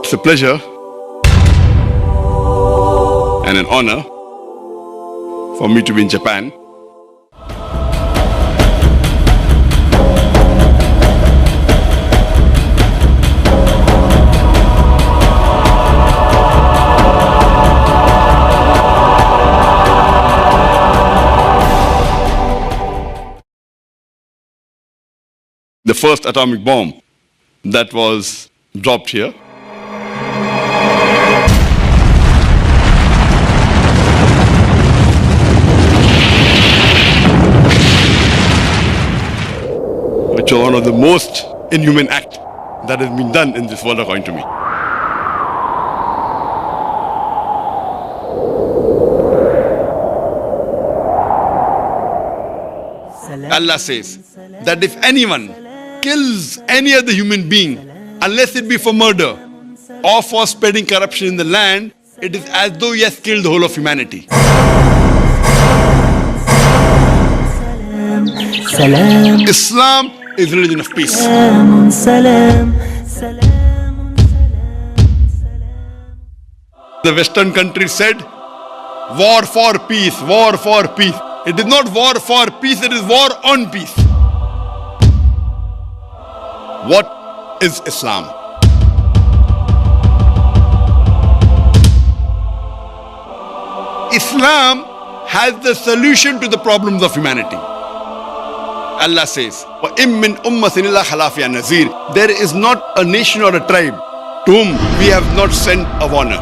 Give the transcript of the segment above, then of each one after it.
It's a pleasure and an honor for me to be in Japan. The first atomic bomb that was dropped here. Which was one of the most inhuman acts that has been done in this world according to me. Allah says that if anyone kills any other human being, unless it be for murder or for spreading corruption in the land, it is as though he has killed the whole of humanity. Islam is a religion of peace. The Western countries said, war for peace, war for peace. It is not war for peace, it is war on peace. What is Islam? Islam has the solution to the problems of humanity. Allah says, وَإِن مِّنْ أُمَّةٍ إِلَّا خَلَا فِيهَا نَذِيرٌ. There is not a nation or a tribe to whom we have not sent a warner.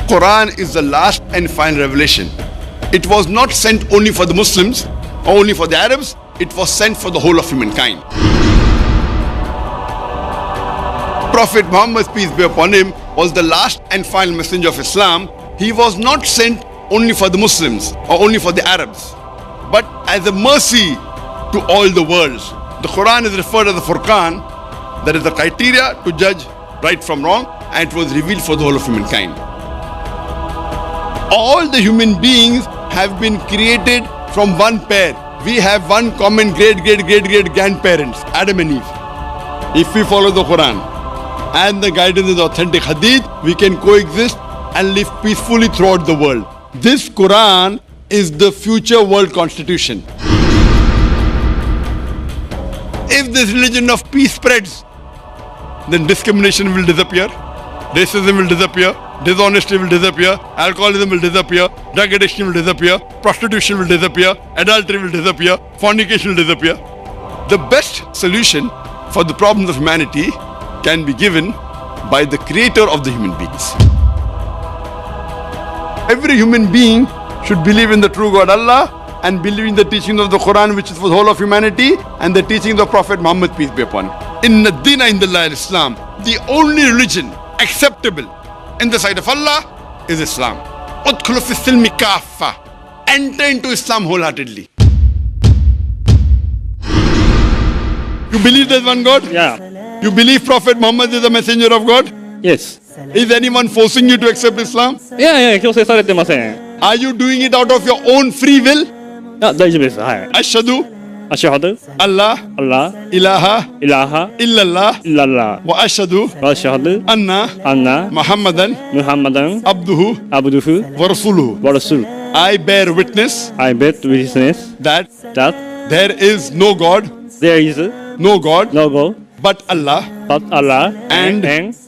Quran is the last and final revelation. It was not sent only for the Muslims or only for the Arabs, it was sent for the whole of humankind. Prophet Muhammad, peace be upon him, was the last and final messenger of Islam. He was not sent only for the Muslims or only for the Arabs, but as a mercy to all the worlds. The Quran is referred as the Furqan, that is the criteria to judge right from wrong, and it was revealed for the whole of humankind. All the human beings have been created from one pair. We have one common great grandparents, Adam and Eve. If we follow the Quran and the guidance of the authentic Hadith, we can coexist and live peacefully throughout the world. This Quran is the future world constitution. If this religion of peace spreads, then discrimination will disappear, racism will disappear, dishonesty will disappear, alcoholism will disappear, drug addiction will disappear, prostitution will disappear, adultery will disappear, fornication will disappear. The best solution for the problems of humanity can be given by the creator of the human beings. Every human being should believe in the true God Allah and believe in the teachings of the Quran, which is for the whole of humanity, and the teachings of Prophet Muhammad, peace be upon him. Inna ad-dina indallahi al-Islam. The only religion acceptable in the sight of Allah is Islam. Udkhulu fi silmi kaffa. Enter into Islam wholeheartedly. You believe there's one God? Yeah. You believe Prophet Muhammad is the messenger of God? Yes. Is anyone forcing you to accept Islam? いやいや、強制されてません。 Are you doing it out of your own free will? あ、大丈夫です。はい。 Ashhadu アシュハド、 Allah アッラ、 ilaha イラハ、 illallah イララ、 wa ashhadu ワシュハド、 anna アンナ、 Muhammadan ムハンマダン、 abduhu アブドゥフ、 wa rasuluhu. ワラスル。 I bear witness I bet witness that that there is no God, there is no God no God but Allah, but Allah and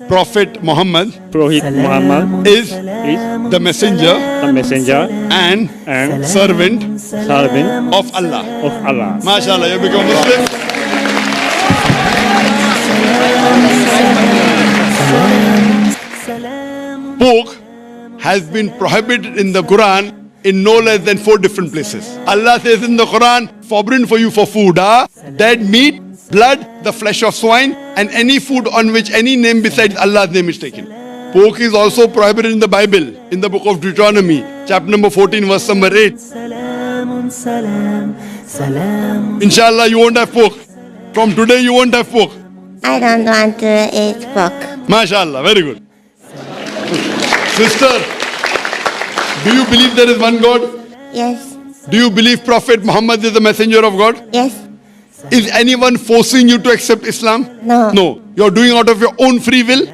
Prophet Muhammad Prophet Muhammad is is the messenger the messenger and and servant servant of Allah. of Allah. MashaAllah, you become Muslim. Pork has been prohibited in the Quran in no less than 4 different places. Allah says in the Quran, forbidden for you for food, dead meat, blood, the flesh of swine, and any food on which any name besides Allah's name is taken. Pork is also prohibited in the Bible, in the book of Deuteronomy, chapter number 14, verse number 8. Inshallah, you won't have pork. From today, you won't have pork. I don't want to eat pork. MashaAllah, very good. Sister, do you believe there is one God? Yes, Do you believe Prophet Muhammad is the messenger of God? yes, Is anyone forcing you to accept Islam? No. No. You're doing out of your own free will.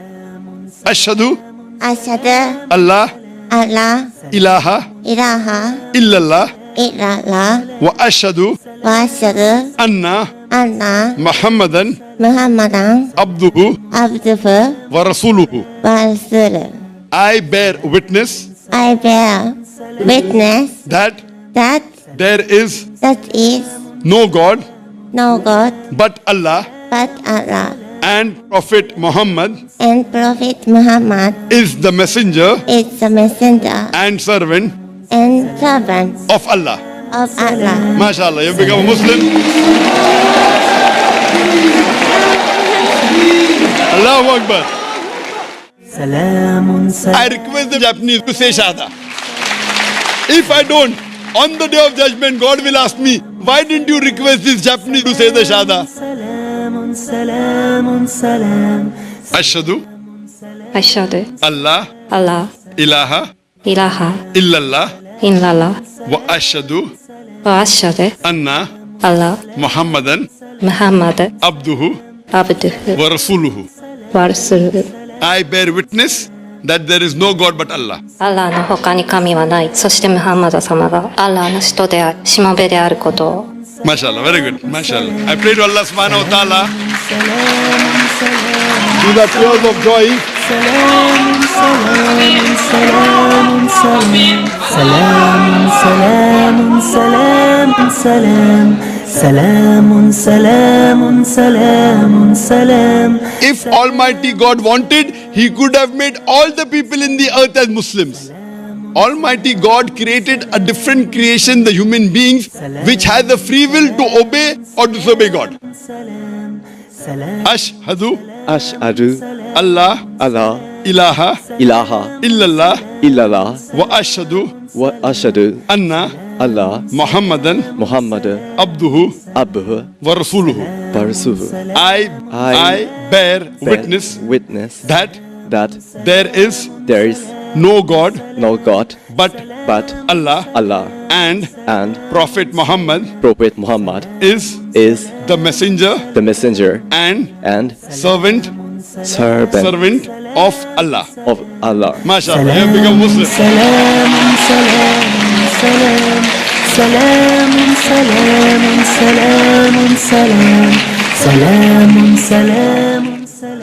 Ashhadu Ashhadu Allah Allah ilaha ilaha illallah illallah wa ashhadu wa ashhadu anna anna Muhammadan Muhammadan abduhu abduhu wa rasuluhu. wa rasuluh. I bear witness I bear witness that that there is that is no God no God but Allah, but Allah, and Prophet Muhammad and Prophet Muhammad is the messenger is the messenger and servant and servant of Allah. of Allah. MashaAllah, you've become a Muslim. Allahu Akbar. I request the Japanese to say Shahada. If I don't, on the day of judgment, God will ask me, why didn't you request this Japanese to say the Shahada? Ashhadu Ashhadu Allah Allah ilaha ilaha illallah illallah wa ashhadu wa ashhadu anna Allah Muhammadan Muhammad abduhu abduhu wa rasuluhu. wa rasuluhu. I bear witness that there is no God but Allah. アラーの他に神はない。そしてムハンマド様がアラーの使徒である、しもべであることを。 MashaAllah, very good. MashaAllah. I pray to Allah subhanahu wa ta'ala through the tears of joy. If Almighty God wanted, He could have made all the people in the earth as Muslims. Almighty God created a different creation, the human beings, which has the free will to obey or disobey God. Ashhadu Ashhadu Allah Allah ilaha ilaha illallah illallah wa ashhadu wa ashhadu anna Allah Muhammadan Muhammad abduhu abduhu wa rasuluhu. wa rasuluhu. I bear witness witness that that there is there is no God no God but but Allah, Allah, and and Prophet Muhammad Prophet Muhammad is is the messenger the messenger and and servant servant of Allah. of Allah. MashaAllah, you have become Muslim.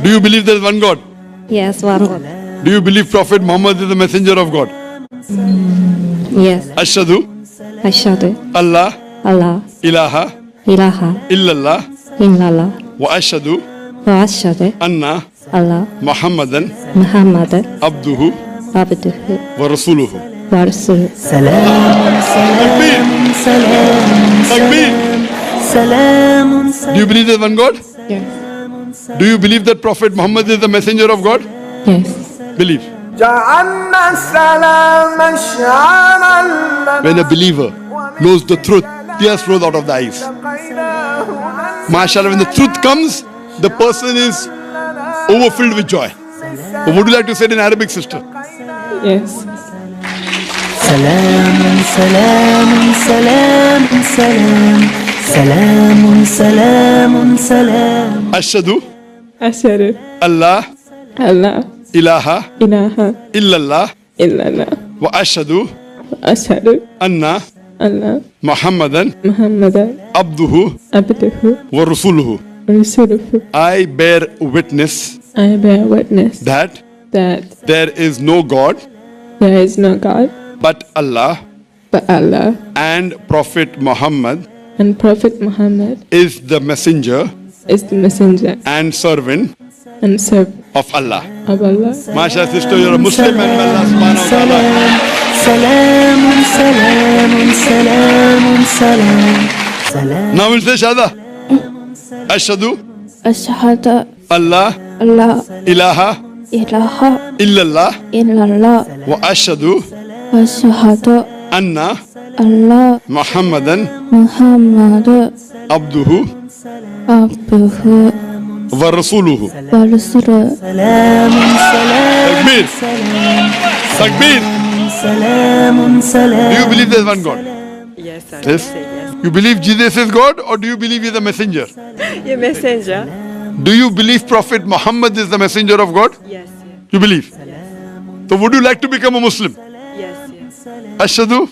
Do you believe there is one God? Yes, one God. Do you believe Prophet Muhammad is the messenger of God? Yes. Ashhadu Ashhadu Allah Allah ilaha ilaha illallah illallah wa ashhadu wa ashhadu anna Allah Muhammadan Muhammad abduhu abduhu wa rasuluhu. wa rasuluhu. Takbir! Takbir! Do you believe there is one God? Yes. Do you believe that Prophet Muhammad is the messenger of God? Yes. Believe. جعلنا السلام شعارا When a believer knows the truth, tears flow out of the eyes. MashaAllah, when the truth comes, the person is overfilled with joy. What would you like to say in Arabic, sister? Yes. Ashhadu Ashhadu Allah Allah ilaha ilaha illallah illallah wa ashhadu ashhadu anna Allah Muhammadan Muhammad abduhu abduhu wa rasuluhu. wa rasuluhu. I bear witness I bear witness that that there is no God there is no God but Allah, but Allah, and Prophet Muhammad and Prophet Muhammad is the messenger is the messenger and servant and servant of Allah. of Allah. Masha sister, you're a Muslim and may Allah subhanahu wa ta'ala. Now we'll say Shahada. Ashhadu Ashhadu Allah Allah ilaha ilaha illallah illallah wa ashhadu ashhadu anna Allah Muhammadan Muhammad abduhu abduhu wa rasuluhu. wa rasuluhu. Takbir. Takbir. Do you believe there's one God? Yes, sir. Yes. Say yes. You believe Jesus is God or do you believe he's a messenger? Yeah, messenger. Do you believe Prophet Muhammad is the messenger of God? Yes, You believe? So would you like to become a Muslim? yes, yes. Ashhadu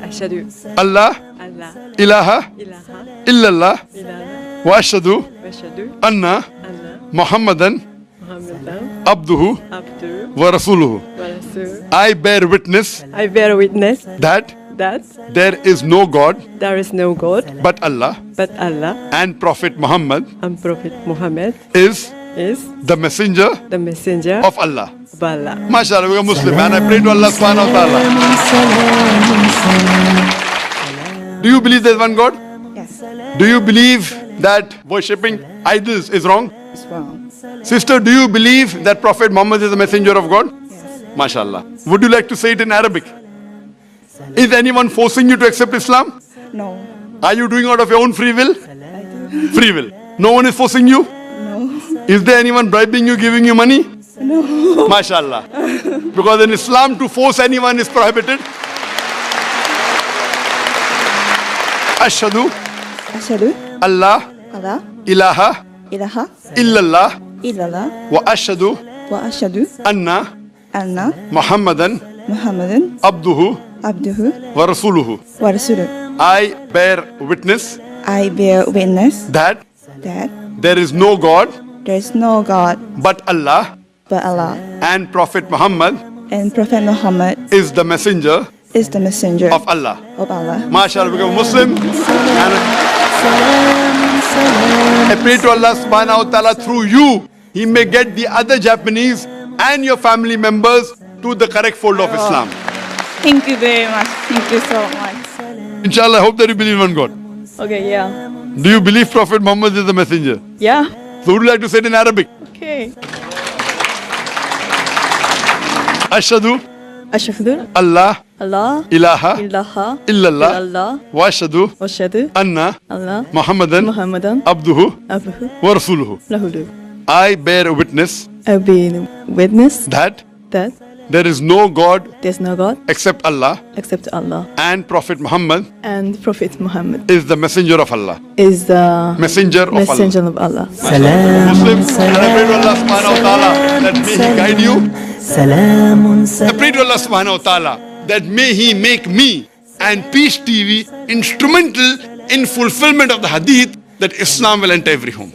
Ashhadu Allah Allah ilaha ilaha illallah illallah wa ashhadu wa ashhadu anna anna Muhammadan Muhammadan abduhu abduhu wa rasuluhu. wa rasuluh. I bear witness I bear witness that that there is no God there is no God but Allah but Allah and Prophet Muhammad and Prophet Muhammad is is the messenger the messenger of Allah. of Allah. MashaAllah, we are Muslim and I pray to Allah subhanahu wa ta'ala. Do you believe there is one God? Yes. Do you believe that worshipping idols is wrong? It's wrong. Sister, do you believe that Prophet Muhammad is the messenger of God? Yes. MashaAllah. Would you like to say it in Arabic? Is anyone forcing you to accept Islam? No. Are you doing out of your own free will? Free will. No one is forcing you? No. Is there anyone bribing you, giving you money? No. MashaAllah. Because in Islam to force anyone is prohibited. Ashhadu Ashhadu Allah Allah ilaha ilaha illallah illallah wa ashhadu wa ashhadu anna anna Muhammadan Muhammadan abduhu abduhu wa rasuluhu. wa rasuluh. I bear witness I bear witness that that there is no God there is no God but Allah but Allah and Prophet Muhammad and Prophet Muhammad is the messenger is the messenger of Allah. of Allah. MashaAllah, become a Muslim. And I pray to Allah subhanahu wa ta'ala through you, He may get the other Japanese and your family members to the correct fold of Islam. Thank you very much. Thank you so much. Inshallah, I hope that you believe in God. Okay, yeah. Do you believe Prophet Muhammad is the messenger? Yeah. So would you like to say it in Arabic? Okay. Ashhadu Ashhadu Allah Allah ilaha ilaha illallah illallah wa ashhadu wa ashhadu anna Allah Muhammadan Muhammadan abduhu abduhu wa rasuluhu. rahuluh. I bear witness I bear witness that that there is no God there's no God except Allah except Allah and Prophet Muhammad and Prophet Muhammad is the messenger of Allah. is the Messenger of messenger Allah. of Allah. Muslims, and I pray to Allah subhanahu wa ta'ala that may He guide you. I pray to Allah subhanahu wa ta'ala that may He make me and Peace TV instrumental in fulfillment of the hadith that Islam will enter every home.